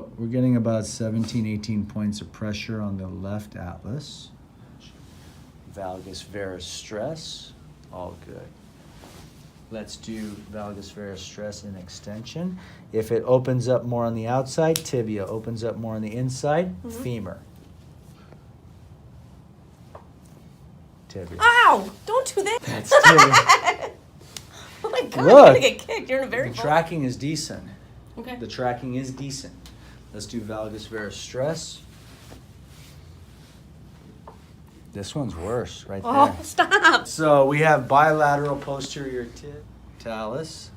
So we're getting about 17, 18 points of pressure on the left atlas. Valgus varus stress, all good. Let's do valgus varus stress in extension. If it opens up more on the outside, tibia. Opens up more on the inside, femur. Tibia. Ow! Don't do that. That's tibia. Oh my God, Look, you're gonna get kicked. You're in a very the tracking is decent. Okay. The tracking is decent. Let's do valgus varus stress. This one's worse right there. Oh, stop. So we have bilateral posterior talus.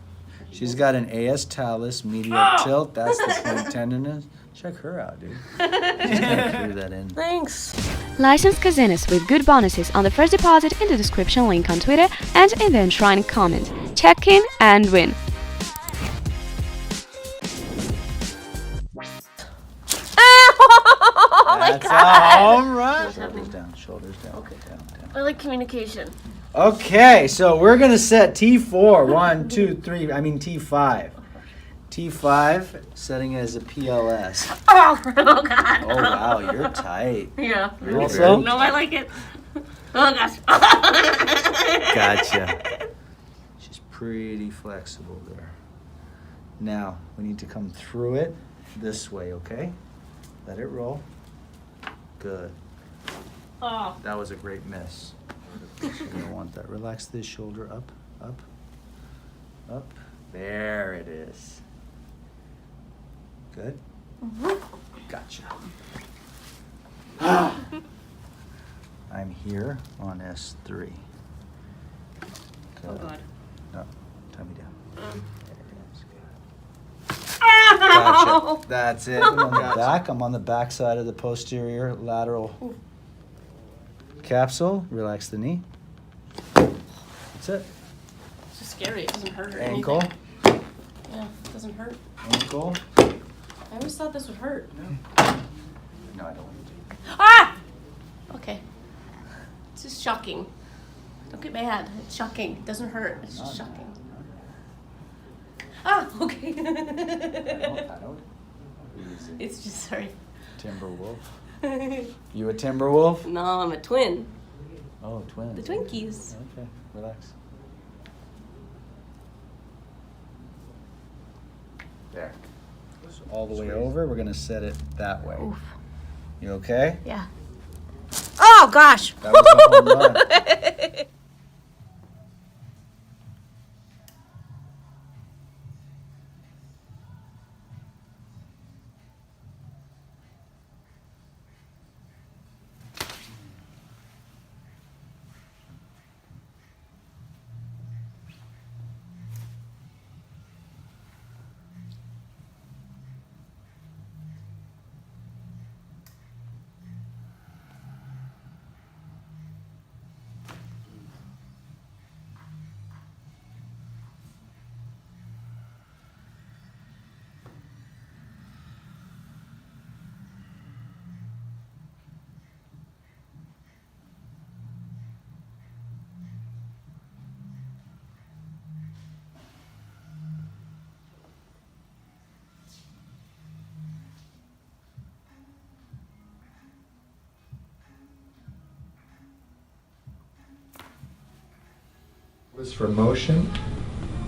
She's got an AS talus, medial tilt. That's the point tenderness. Check her out, dude. Just gonna clear that in. Thanks. License casinos with good bonuses on the first deposit in the description link on Twitter and in the enshrined comment. Check in and win. Oh my That's God. all right. Shoulders down, shoulders down. Okay. Down. I like communication. Okay, so we're gonna set T4. 1, 2, 3. I mean T5. T5, setting it as a PLS. Oh God. Oh wow, you're tight. Yeah. You're also? No, I like it. Oh gosh. Gotcha. She's pretty flexible there. Now, we need to come through it this way, okay? Let it roll. Good. Oh. That was a great miss. You don't want that. Relax this shoulder up, up, up. There it is. Good? Gotcha. I'm here on S3. Good. Oh God. No, tie me down. Ow! Gotcha. That's it. I'm on the back. I'm on the back side of the posterior lateral capsule. Relax the knee. That's it. It's just scary. It doesn't hurt or Ankle. anything. Yeah, it doesn't hurt. Ankle. I always thought this would hurt. No, I don't want to. Ah! Okay. It's just shocking. Don't get mad. It's shocking. It doesn't hurt. It's just shocking. Ah! Okay. I don't. Easy. It's just sorry. Timberwolf. You a Timberwolf? No, I'm a twin. Oh, twin. The Twinkies. Okay, relax. There. So all the way over, we're gonna set it that way. Oof. You okay? Yeah. Oh gosh. That was a home run. For motion,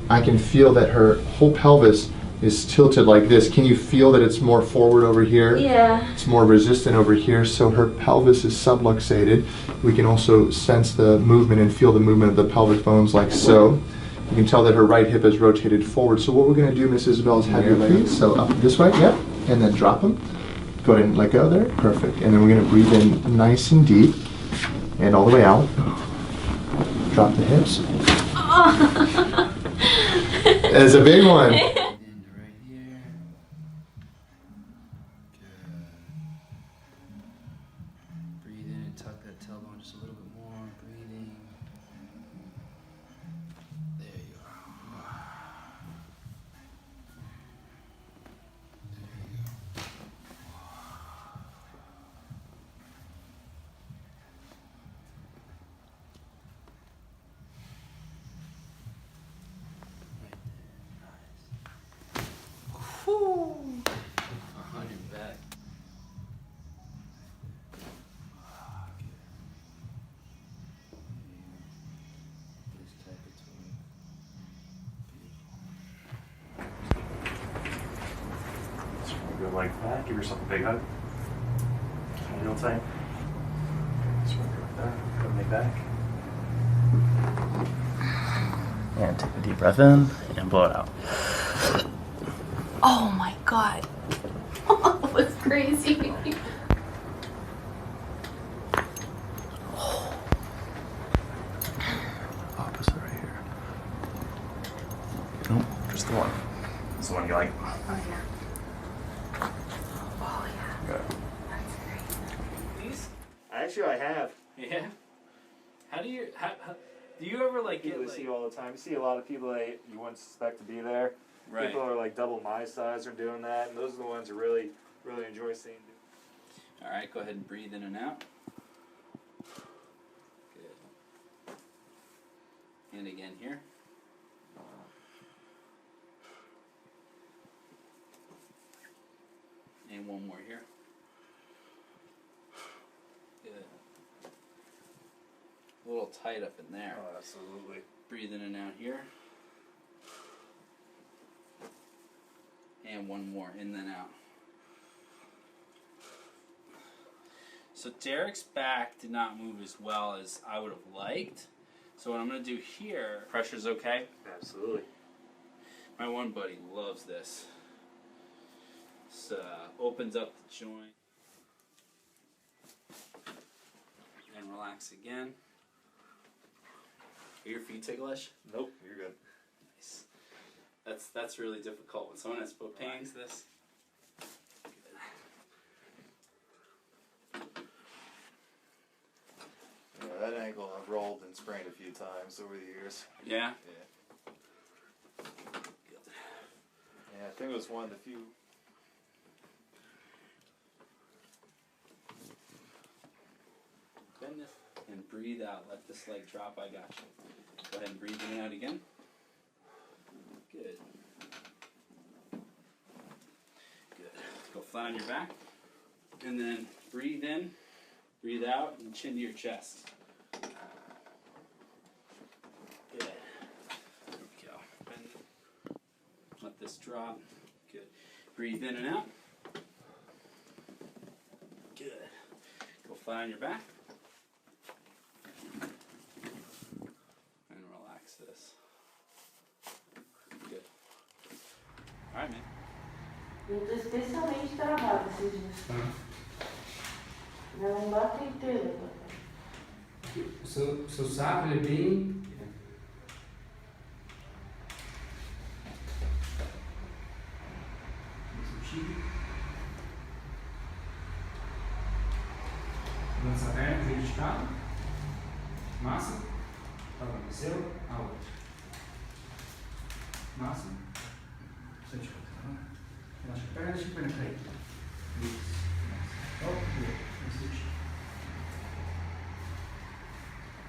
I can feel that her whole pelvis is tilted like this. Can you feel that it's more forward over here? Yeah. It's more resistant over here, so her pelvis is subluxated. We can also sense the movement and feel the movement of the pelvic bones like so. You can tell that her right hip is rotated forward. So what we're going to do, Miss Isabel, is have your feet so up this way, yep, and then drop them. Go ahead and let go there, perfect. And then we're going to breathe in nice and deep, and all the way out. Drop the hips. That's a big one. Right here. Good. Breathe in and tuck that tailbone just a little bit more. Breathing. There you are. There you go. Right there. Nice. like that. Give yourself a big hug. Real tight. Just work like that. Put me back. And take a deep breath in and blow it out. Oh my god. That was crazy. Opposite right here. Nope, just the one. It's the one you like. Oh yeah. Oh yeah. Good. That's great. Actually, I have. Yeah. How do you do you ever like People get you like see all the time. You see a lot of people that you wouldn't suspect to be there. right? People are like double my size are doing that, and those are the ones who really enjoy seeing. All right, go ahead and breathe in and out. Good. And again here. And one more here. Good. A little tight up in there. Oh, absolutely. Breathe in and out here. And one more, in and out. So Derek's back did not move as well as I would have liked. So what I'm going to do here, pressure's okay? Absolutely. My one buddy loves this. This opens up the joint. And relax again. Are your feet ticklish? Nope, you're good. Nice. That's really difficult when someone has foot pains. This. Yeah, that ankle I've rolled and sprained a few times over the years. Yeah. Yeah. Yeah, I think it was one of the few. Goodness. And breathe out. Let this leg drop. I got you. Go ahead and breathe in and out again. Good. Good. Go flat on your back. And then breathe in, breathe out, and chin to your chest. Good. There we go. Bend. Let this drop. Good. Breathe in and out. Good. Go flat on your back. And relax this. Good. Alright, man. Eu estou especialmente travada esses dias. Minha lombar tá inteira. O seu sacro é bem. Lança a perna, joelho esticado. Massa. Desceu. A outra. Massa. Você de volta. Relaxa a perna, deixa a perna cair. Isso.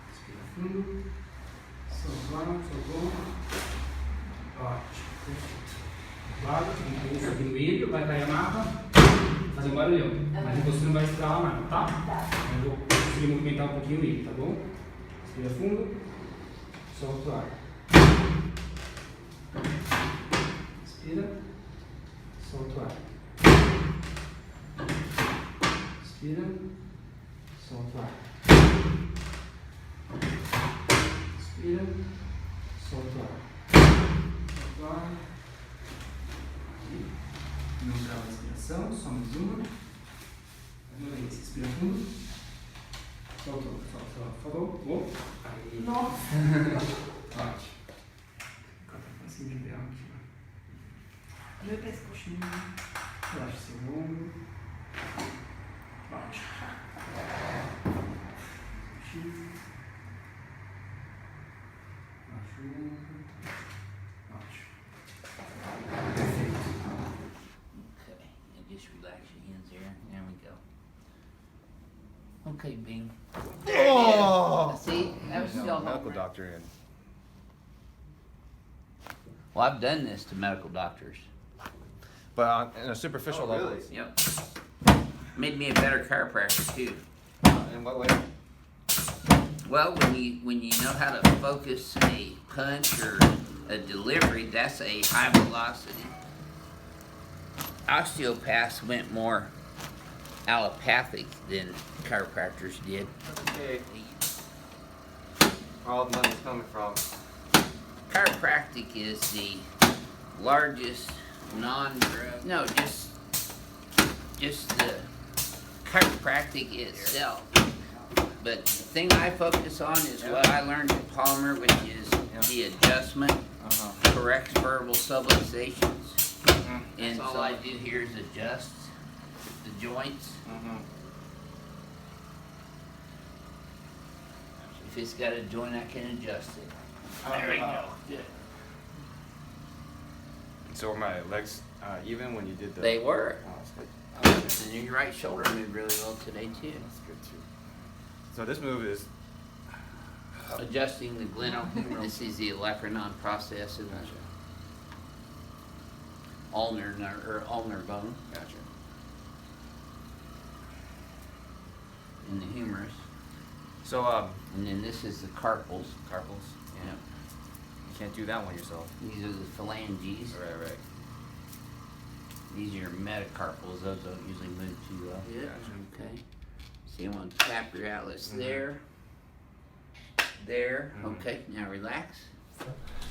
Respira fundo. Soltou. Ótimo. Perfeito. Lado, subindo o híbrido, vai cair a mapa. Fazer um barulhão. Mas você não vai estralar nada, tá? Eu vou conseguir movimentar um pouquinho o híbrido, tá bom? Respira fundo. Solta o ar. Respira. Solta o ar. Respira. Solta o ar. Respira. Solta o ar. Solta o ar. Aí. Não trava a respiração, só mais uma. Mais uma vez. Respira fundo. Soltou. Falou. Oh. Aí. Nossa! Ótimo. Agora tá conseguindo liberar aqui. Meu pescocinho. Relaxa o seu ombro. Ótimo. Baixa o ombro. Ótimo. Perfeito. Okay, and just relax your hands there. There we go. Okay, Bing. Oh! See, that was still medical doctor in. Well, I've done this to medical doctors. But on a superficial level. Really? Yep. Made me a better chiropractor too. In what way? Well, when you know how to focus a punch or a delivery, that's a high velocity. osteopaths went more allopathic than chiropractors did. Okay. Where all the money's coming from. Chiropractic is the largest non-drug. No, just the chiropractic itself. But the thing I focus on is what I learned in Palmer, which is the adjustment, corrects verbal subluxations. And all I do here is adjust the joints. If it's got a joint, I can adjust it. There we go. Good. So were my legs even when you did the... They were. Oh, that's good. And your right shoulder moved really well today too. That's good too. So this move is... Adjusting the glenohumeral. This is the olecranon process in the ulnar bone. Gotcha. In the humerus. So, and then this is the carpals. Carpals? Yeah. You can't do that one yourself. These are the phalanges. Right. These are your metacarpals. Those don't usually move too well. Yeah. Okay. So you want to tap your atlas there. There. Okay. Now relax.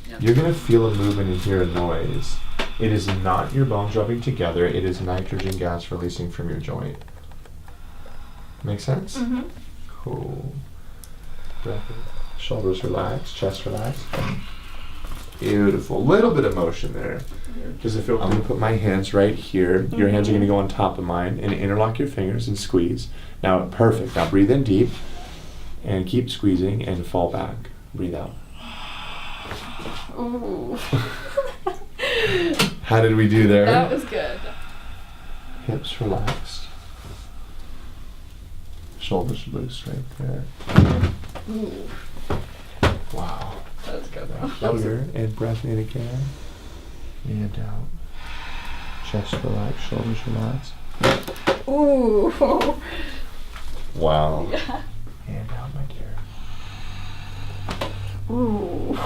Now You're going to feel a movement and hear a noise. It is not your bones rubbing together. It is nitrogen gas releasing from your joint. Make sense? Cool. Breath in. Shoulders relaxed, chest relaxed. Beautiful. Little bit of motion there. Does it feel? I'm going to put my hands right here. Your hands are going to go on top of mine and interlock your fingers and squeeze. Now, perfect. Now breathe in deep and keep squeezing and fall back. Breathe out. Ooh. How did we do there? That was good. Hips relaxed. Shoulders loose right there. Ooh. Wow. That was good. Here and breath in again. And out. Chest relaxed, shoulders relaxed. Ooh. Wow. Yeah. And out, my dear. Ooh.